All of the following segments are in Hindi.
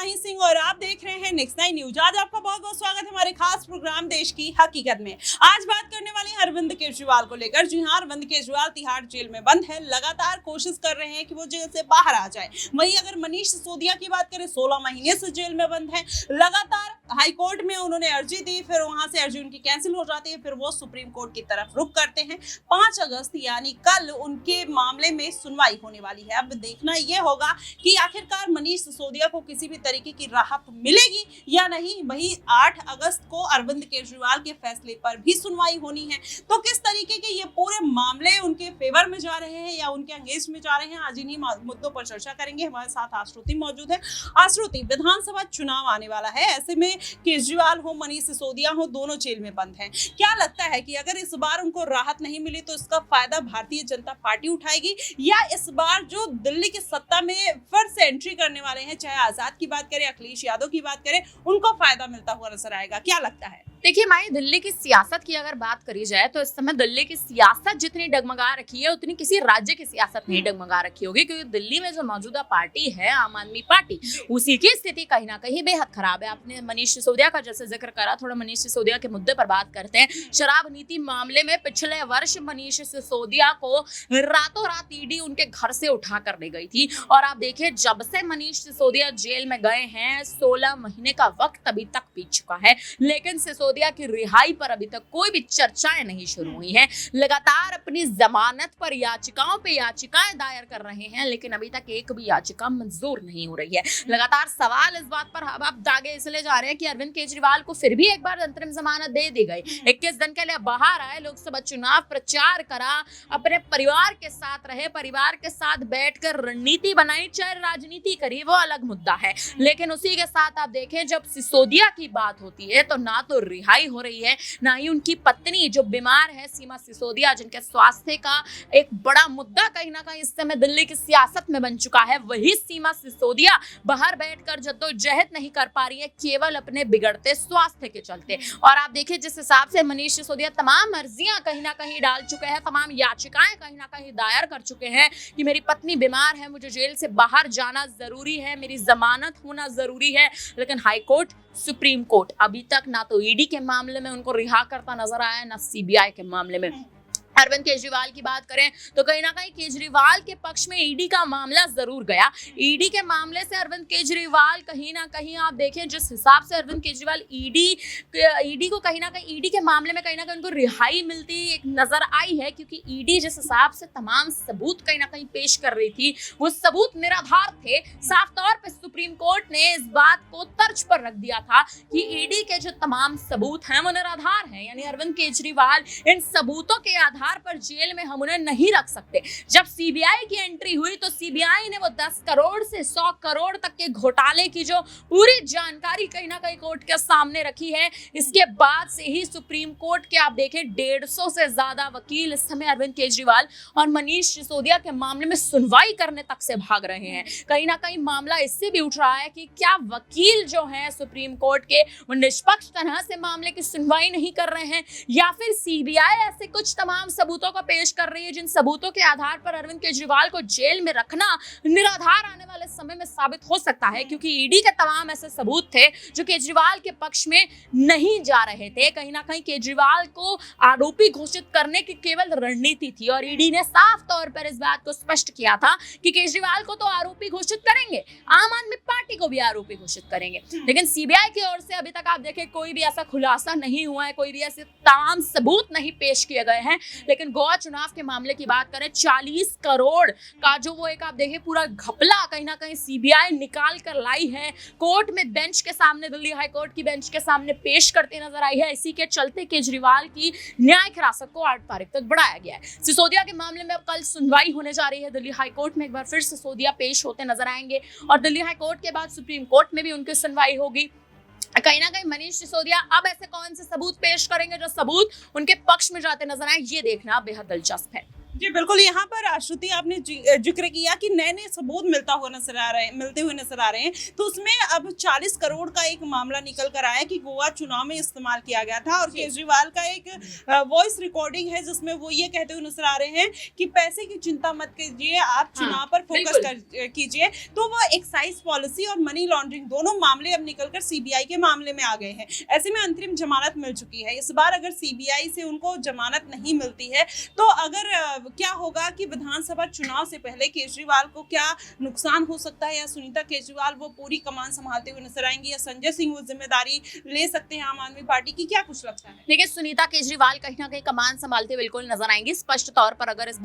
माही सिंह और आप देख रहे हैं नेक्स्ट 9 न्यूज। आज आपका बहुत बहुत स्वागत है हमारे खास प्रोग्राम देश की हकीकत में। आज बात करने वाले हैं अरविंद केजरीवाल को लेकर। जी हाँ, अरविंद केजरीवाल तिहाड़ जेल में बंद है, लगातार कोशिश कर रहे हैं कि वो जेल से बाहर आ जाए। वहीं अगर मनीष सिसोदिया की बात करें, 16 महीने से जेल में बंद है। लगातार हाईकोर्ट में उन्होंने अर्जी दी, फिर वहां से अर्जी उनकी कैंसिल हो जाती है, फिर वो सुप्रीम कोर्ट की तरफ रुख करते हैं। 5 अगस्त यानी कल उनके मामले में सुनवाई होने वाली है। अब देखना यह होगा कि आखिरकार मनीष सिसोदिया को किसी भी तरीके की राहत मिलेगी या नहीं। वहीं 8 अगस्त को अरविंद केजरीवाल के फैसले पर भी सुनवाई होनी है। तो किस तरीके के ये पूरे मामले उनके फेवर में जा रहे हैं या उनके अगेंस्ट में जा रहे हैं, आज इन्हीं मुद्दों पर चर्चा करेंगे। हमारे साथ आश्रुति मौजूद है। आश्रुति, विधानसभा चुनाव आने वाला है, ऐसे में केजरीवाल हो, मनीष सिसोदिया हो, दोनों जेल में बंद हैं। क्या लगता है कि अगर इस बार उनको राहत नहीं मिली तो इसका फायदा भारतीय जनता पार्टी उठाएगी, या इस बार जो दिल्ली की सत्ता में फिर से एंट्री करने वाले हैं, चाहे आजाद की बात करें, अखिलेश यादव की बात करें, उनको फायदा मिलता हुआ नजर आएगा? क्या लगता है? देखिए माई, दिल्ली की सियासत की अगर बात करी जाए तो इस समय दिल्ली की सियासत जितनी डगमगा रखी है उतनी किसी राज्य की सियासत नहीं डगमगा रखी होगी, क्योंकि दिल्ली में जो मौजूदा पार्टी है आम आदमी पार्टी, उसी की स्थिति कहीं ना कहीं बेहद खराब है। आपने मनीष सिसोदिया का जैसे जिक्र करा, थोड़ा मनीष सिसोदिया के मुद्दे पर बात करते हैं। शराब नीति मामले में पिछले वर्ष मनीष सिसोदिया को रातों रात ईडी उनके घर से उठा कर ले गई थी, और आप देखिए जब से मनीष सिसोदिया जेल में गए हैं 16 महीने का वक्त अभी तक बीत चुका है, लेकिन सिसोदिया की रिहाई पर अभी तक कोई भी चर्चाएं नहीं शुरू हुई हैं। लगातार अपनी जमानत पर याचिकाओं पे याचिकाएं दायर कर रहे हैं, लेकिन अभी तक एक भी याचिका मंजूर नहीं हो रही है। लगातार सवाल इस बात पर अब दागे इसलिए जा रहे हैं कि अरविंद केजरीवाल को फिर भी एक बार अंतरिम जमानत दे दी गई। 21 दिन के लिए बाहर आए, लोकसभा चुनाव प्रचार करा, अपने परिवार के साथ रहे, परिवार के साथ बैठकर रणनीति बनाई, चाहे राजनीति करी, वो अलग मुद्दा है। लेकिन उसी के साथ आप देखें, जब सिसोदिया की बात होती है तो ना तो रिहाई हो रही है, ना ही उनकी पत्नी जो बीमार है सीमा सिसोदिया, जिनके स्वास्थ्य का एक बड़ा मुद्दा कहीं ना कहीं इस समय दिल्ली की सियासत में बन चुका है, वही सीमा सिसोदिया बाहर बैठकर जद्दोजहद नहीं कर पा रही है, केवल अपने बिगड़ते स्वास्थ्य के चलते। और आप देखिए जिस हिसाब से मनीष सिसोदिया तमाम अर्जियां कहीं ना कहीं डाल चुके हैं, तमाम याचिकाएं कहीं ना कहीं दायर कर चुके हैं कि मेरी पत्नी बीमार है, मुझे जेल से बाहर जाना जरूरी है, मेरी जमानत होना जरूरी है, लेकिन हाईकोर्ट, सुप्रीम कोर्ट अभी तक ना तो ईडी के मामले में उनको रिहा करता नजर आया, ना सीबीआई के मामले में। अरविंद केजरीवाल की बात करें तो कहीं ना कहीं केजरीवाल के पक्ष में ईडी का मामला जरूर गया। ईडी के मामले से अरविंद केजरीवाल कहीं ना कहीं आप देखें जिस हिसाब से अरविंद केजरीवाल ईडी को कहीं ना कहीं ईडी के मामले में कहीं ना कहीं उनको रिहाई मिलती एक नजर आई है, क्योंकि ईडी जिस हिसाब से तमाम सबूत कहीं ना कहीं पेश कर रही थी वो सबूत निराधार थे। साफ तौर पर सुप्रीम कोर्ट ने इस बात को तर्ज पर रख दिया था कि ईडी के जो तमाम सबूत हैं वो निराधार हैं, यानी अरविंद केजरीवाल इन सबूतों के आधार पर जेल में हम उन्हें नहीं रख सकते। जब सीबीआई की एंट्री हुई तो सीबीआई ने वो 10 करोड़ से 100 करोड़ तक के घोटाले की जो पूरी जानकारी कहीं ना कहीं कोर्ट के सामने रखी है, इसके बाद से ही सुप्रीम कोर्ट के आप देखें 150 से ज्यादा वकील इस समय अरविंद केजरीवाल और मनीष सिसोदिया के मामले में सुनवाई करने तक से भाग रहे हैं। कहीं ना कहीं मामला इससे भी उठ रहा है कि क्या वकील जो है सुप्रीम कोर्ट के वो निष्पक्ष तरह से मामले की सुनवाई नहीं कर रहे हैं, या फिर सीबीआई ऐसे कुछ तमाम सबूतों को पेश कर रही है जिन सबूतों के आधार पर अरविंद केजरीवाल को जेल में रखना निराधार आने वाले समय में साबित हो सकता है, क्योंकि ईडी के तमाम ऐसे सबूत थे जो केजरीवाल के पक्ष में नहीं जा रहे थे। कहीं ना कहीं केजरीवाल को आरोपी घोषित करने की केवल रणनीति थी, और ईडी ने साफ तौर पर इस बात को स्पष्ट किया था कि केजरीवाल को तो आरोपी घोषित करेंगे, आम आदमी पार्टी को भी आरोपी घोषित करेंगे, लेकिन सीबीआई की ओर से अभी तक आप देखें कोई भी ऐसा खुलासा नहीं हुआ है, कोई भी ऐसे तमाम सबूत नहीं पेश किए गए हैं। लेकिन गोवा चुनाव के मामले की बात करें, 40 करोड़ का जो वो एक आप देखिए पूरा घपला कहीं ना कहीं सीबीआई निकाल कर लाई है, कोर्ट में बेंच के सामने, दिल्ली हाई कोर्ट की बेंच के सामने पेश करते नजर आई है। इसी के चलते केजरीवाल की न्यायिक हिरासत को 8 तारीख तक बढ़ाया गया है। सिसोदिया के मामले में अब कल सुनवाई होने जा रही है दिल्ली हाई कोर्ट में। एक बार फिर सिसोदिया पेश होते नजर आएंगे, और दिल्ली हाई कोर्ट के बाद सुप्रीम कोर्ट में भी उनकी सुनवाई होगी। कहीं ना कहीं मनीष सिसोदिया अब ऐसे कौन से सबूत पेश करेंगे जो सबूत उनके पक्ष में जाते नजर आए, ये देखना बेहद दिलचस्प है। जी बिल्कुल, यहाँ पर श्रुति आपने जिक्र किया कि नए-नए सबूत मिलते हुए नजर आ रहे हैं। तो उसमें अब 40 करोड़ का एक मामला निकल कर आया कि गोवा चुनाव में इस्तेमाल किया गया था और केजरीवाल का एक वॉइस रिकॉर्डिंग है जिसमें वो ये कहते हुए नजर आ रहे हैं कि पैसे की चिंता मत कीजिए, आप चुनाव पर फोकस कीजिए। तो वो एक्साइज पॉलिसी और मनी लॉन्ड्रिंग दोनों मामले अब निकलकर सीबीआई के मामले में आ गए हैं। ऐसे में अंतरिम जमानत मिल चुकी है। इस बार अगर सीबीआई से उनको जमानत नहीं मिलती है तो अगर क्या होगा कि विधानसभा चुनाव से पहले केजरीवाल को क्या नुकसान हो सकता है, या सुनीता केजरीवाल वो पूरी कमान संभालते हुए नजर आएंगी, या संजय सिंह वो जिम्मेदारी ले सकते हैं आम आदमी पार्टी की, क्या कुछ लगता है? देखिए, सुनीता केजरीवाल कहीं ना कहीं कमान संभालते बिल्कुल नजर आएंगी। स्पष्ट तौर पर अगर इस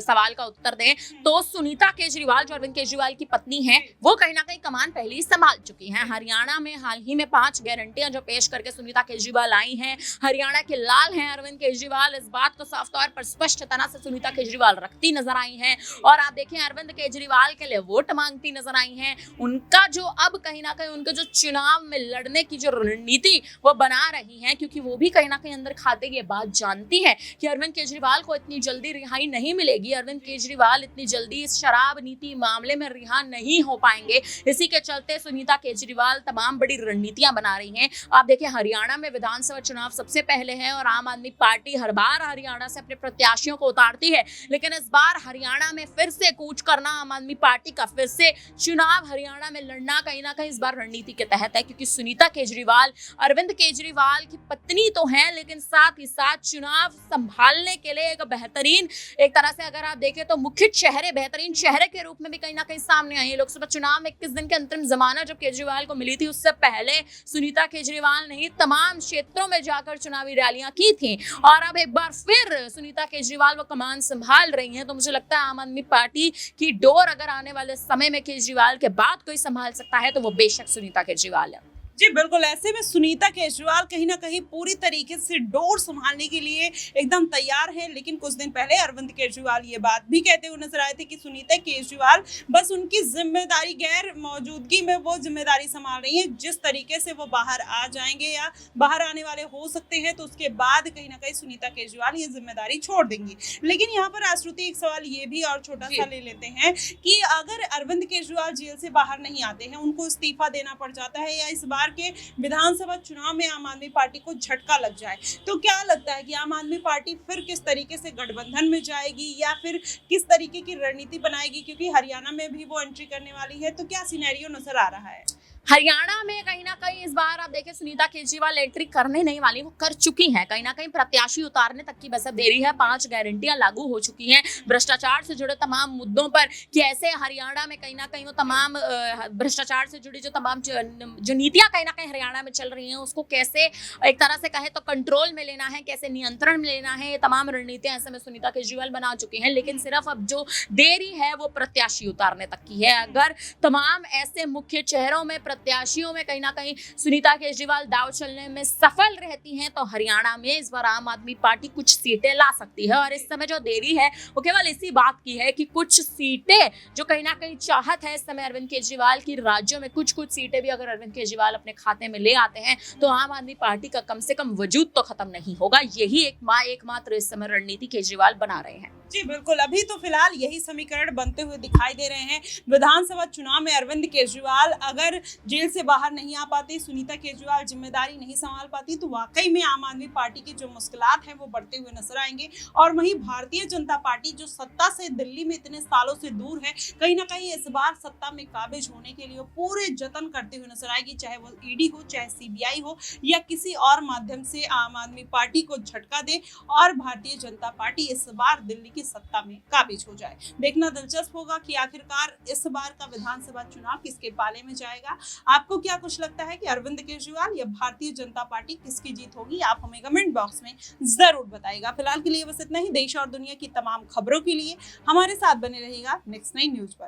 सवाल का उत्तर दें तो सुनीता केजरीवाल जो अरविंद केजरीवाल की पत्नी है वो कहीं ना कहीं कमान पहले ही संभाल चुकी हैं। हरियाणा में हाल ही में 5 गारंटियां जो पेश करके सुनीता केजरीवाल आई हैं, हरियाणा के लाल हैं अरविंद केजरीवाल, इस बात को साफ तौर पर स्पष्ट तरह से सुनीता केजरीवाल रखती नजर आई हैं। और आप देखें, अरविंद केजरीवाल के लिए वोट मांगती नजर आई हैं। उनका जो अब कहीं ना कहीं उनके जो चुनाव में लड़ने की जो रणनीति वो बना रही हैं, क्योंकि वो भी कहीं ना कहीं अंदर खाते ये बात जानती है कि अरविंद केजरीवाल को इतनी जल्दी रिहाई नहीं मिलेगी, अरविंद केजरीवाल इतनी जल्दी इस शराब नीति मामले में रिहा नहीं हो पाएंगे। इसी के चलते सुनीता केजरीवाल तमाम बड़ी रणनीतियां बना रही हैं। आप देखिए, हरियाणा में विधानसभा चुनाव सबसे पहले है और आम आदमी पार्टी हर बार हरियाणा से अपने प्रत्याशियों को उतारती है, लेकिन इस बार हरियाणा में फिर से कूच करना आम आदमी पार्टी का, फिर से चुनाव हरियाणा में लड़ना कहीं ना कहीं इस बार रणनीति के तहत है, क्योंकि सुनीता केजरीवाल अरविंद केजरीवाल की पत्नी तो हैं, लेकिन साथ ही साथ चुनाव संभालने के लिए एक बेहतरीन, एक तरह से अगर आप देखें तो मुख्य चेहरे, बेहतरीन चेहरे के रूप में भी कहीं ना कहीं सामने आई है। लोकसभा चुनाव में 21 दिन के अंतरिम जमानत जब केजरीवाल को मिली थी, उससे पहले सुनीता केजरीवाल ने ही तमाम क्षेत्रों में जाकर चुनावी रैलियां की थी और अब एक बार फिर सुनीता केजरीवाल वो कमान संभाल रही हैं। तो मुझे लगता है आम आदमी पार्टी की डोर अगर आने वाले समय में केजरीवाल के बाद कोई संभाल सकता है तो वो बेशक सुनीता केजरीवाल है। जी बिल्कुल, ऐसे में सुनीता केजरीवाल कहीं ना कहीं पूरी तरीके से डोर संभालने के लिए एकदम तैयार है। लेकिन कुछ दिन पहले अरविंद केजरीवाल ये बात भी कहते हुए नजर आए थे कि सुनीता केजरीवाल बस उनकी जिम्मेदारी, गैर मौजूदगी में वो जिम्मेदारी संभाल रही है। जिस तरीके से वो बाहर आ जाएंगे या बाहर आने वाले हो सकते हैं तो उसके बाद कहीं ना कहीं सुनीता केजरीवाल ये जिम्मेदारी छोड़ देंगी। लेकिन यहाँ पर आश्रुति एक सवाल ये भी और छोटा सा ले लेते हैं कि अगर अरविंद केजरीवाल जेल से बाहर नहीं आते हैं, उनको इस्तीफा देना पड़ जाता है या इस बार के विधानसभा चुनाव में आम आदमी पार्टी को झटका लग जाए, तो क्या लगता है कि आम आदमी पार्टी फिर किस तरीके से गठबंधन में जाएगी या फिर किस तरीके की रणनीति बनाएगी? क्योंकि हरियाणा में भी वो एंट्री करने वाली है, तो क्या सिनेरियो नजर आ रहा है? हरियाणा में कहीं ना कहीं इस बार आप देखें सुनीता केजरीवाल एंट्री करने नहीं वाली, वो कर चुकी हैं। कहीं ना कहीं प्रत्याशी उतारने तक की बस अब देरी है। 5 गारंटियां लागू हो चुकी हैं भ्रष्टाचार से जुड़े तमाम मुद्दों पर, कैसे हरियाणा में कहीं ना कहीं वो तमाम भ्रष्टाचार से जुड़ी जो तमाम जो नीतियां कहीं ना कहीं हरियाणा में चल रही हैं उसको कैसे एक तरह से कहे तो कंट्रोल में लेना है, कैसे नियंत्रण में लेना है, ये तमाम रणनीतियां ऐसे में सुनीता केजरीवाल बना चुकी हैं। लेकिन सिर्फ अब जो देरी है वो प्रत्याशी उतारने तक की है। अगर तमाम ऐसे मुख्य चेहरों में, प्रत्याशियों में कहीं ना कहीं सुनीता केजरीवाल दाव चलने में सफल रहती हैं तो हरियाणा में इस बार आम आदमी पार्टी कुछ सीटें ला सकती है। और इस समय जो देरी है वो केवल इसी बात की है कि कुछ सीटें जो कहीं ना कहीं चाहत है इस समय अरविंद केजरीवाल की, राज्यों में कुछ सीटें भी अगर अरविंद केजरीवाल अपने खाते में ले आते हैं तो आम आदमी पार्टी का कम से कम वजूद तो खत्म नहीं होगा। यही एकमात्र इस समय रणनीति केजरीवाल बना रहे हैं। जी बिल्कुल, अभी तो फिलहाल यही समीकरण बनते हुए दिखाई दे रहे हैं। विधानसभा चुनाव में अरविंद केजरीवाल अगर जेल से बाहर नहीं आ पाते, सुनीता केजरीवाल जिम्मेदारी नहीं संभाल पाती, तो वाकई में आम आदमी पार्टी की जो मुश्किलात हैं वो बढ़ते हुए नजर आएंगे। और वहीं भारतीय जनता पार्टी जो सत्ता से दिल्ली में इतने सालों से दूर है, कहीं ना कहीं इस बार सत्ता में काबिज होने के लिए पूरे जतन करते हुए नजर आएगी, चाहे वो ईडी हो, चाहे सीबीआई हो या किसी और माध्यम से आम आदमी पार्टी को झटका दे और भारतीय जनता पार्टी इस बार दिल्ली की सत्ता में काबिज हो जाए। देखना दिलचस्प होगा कि आखिरकार इस बार का विधानसभा चुनाव किसके पाले में जाएगा। आपको क्या कुछ लगता है कि अरविंद केजरीवाल या भारतीय जनता पार्टी किसकी जीत होगी? आप हमें कमेंट बॉक्स में जरूर बताइएगा। फिलहाल के लिए बस इतना ही। देश और दुनिया की तमाम खबरों के लिए हमारे साथ बने रहिएगा नेक्स्ट 9 न्यूज पर।